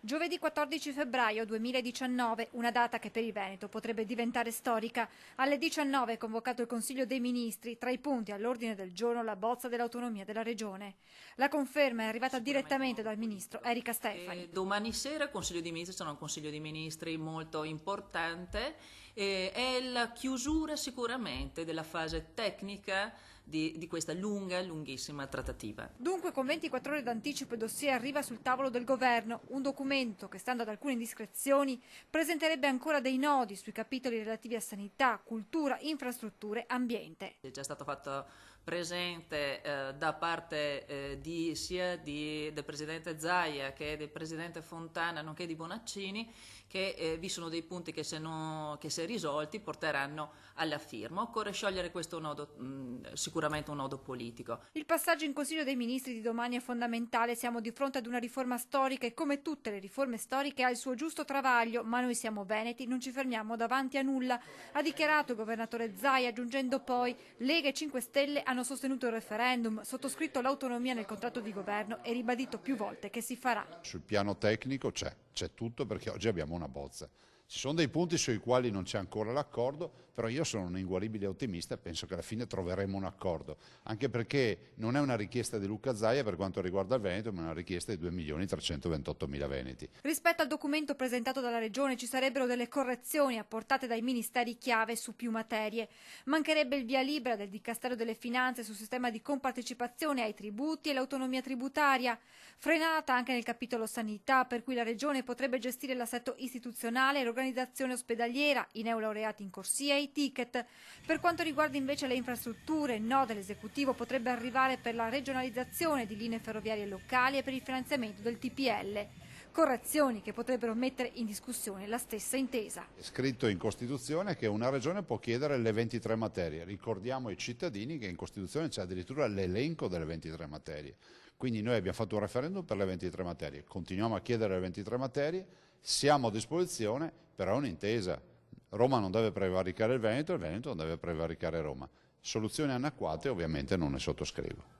Giovedì 14 febbraio 2019, una data che per il Veneto potrebbe diventare storica. Alle 19 è convocato il Consiglio dei Ministri, tra i punti all'ordine del giorno la bozza dell'autonomia della Regione. La conferma è arrivata direttamente dal Ministro Erika Stefani. Domani sera il Consiglio dei Ministri sarà un Consiglio dei Ministri molto importante, è la chiusura sicuramente della fase tecnica di questa lunghissima trattativa. Dunque con 24 ore d'anticipo il dossier arriva sul tavolo del governo, un documento che, stando ad alcune indiscrezioni, presenterebbe ancora dei nodi sui capitoli relativi a sanità, cultura, infrastrutture, ambiente. È già stato fatto presente da parte sia del Presidente Zaia che del Presidente Fontana, nonché di Bonaccini, che vi sono dei punti che se risolti porteranno alla firma. Occorre sciogliere questo nodo, sicuramente un nodo politico. Il passaggio in Consiglio dei Ministri di domani è fondamentale, siamo di fronte ad una riforma storica e come tutte le riforme storiche ha il suo giusto travaglio, ma noi siamo veneti, non ci fermiamo davanti a nulla, ha dichiarato il governatore Zaia, aggiungendo poi: Lega e 5 Stelle hanno sostenuto il referendum, sottoscritto l'autonomia nel contratto di governo e ribadito più volte che si farà. Sul piano tecnico c'è tutto, perché oggi abbiamo una bozza. Ci sono dei punti sui quali non c'è ancora l'accordo, però io sono un inguaribile ottimista e penso che alla fine troveremo un accordo, anche perché non è una richiesta di Luca Zaia per quanto riguarda il Veneto, ma è una richiesta di 2.328.000 veneti. Rispetto al documento presentato dalla Regione ci sarebbero delle correzioni apportate dai ministeri chiave su più materie. Mancherebbe il via libera del Dicastero delle Finanze sul sistema di compartecipazione ai tributi e l'autonomia tributaria, frenata anche nel capitolo sanità, per cui la Regione potrebbe gestire l'assetto istituzionale e l'organizzazione ospedaliera, i neolaureati in corsia e i ticket. Per quanto riguarda invece le infrastrutture, il no dell'esecutivo potrebbe arrivare per la regionalizzazione di linee ferroviarie locali e per il finanziamento del TPL. Correzioni che potrebbero mettere in discussione la stessa intesa. È scritto in Costituzione che una regione può chiedere le 23 materie. Ricordiamo ai cittadini che in Costituzione c'è addirittura l'elenco delle 23 materie. Quindi noi abbiamo fatto un referendum per le 23 materie, continuiamo a chiedere le 23 materie, siamo a disposizione, però è un'intesa. Roma non deve prevaricare il Veneto non deve prevaricare Roma. Soluzioni anacquate ovviamente non ne sottoscrivo.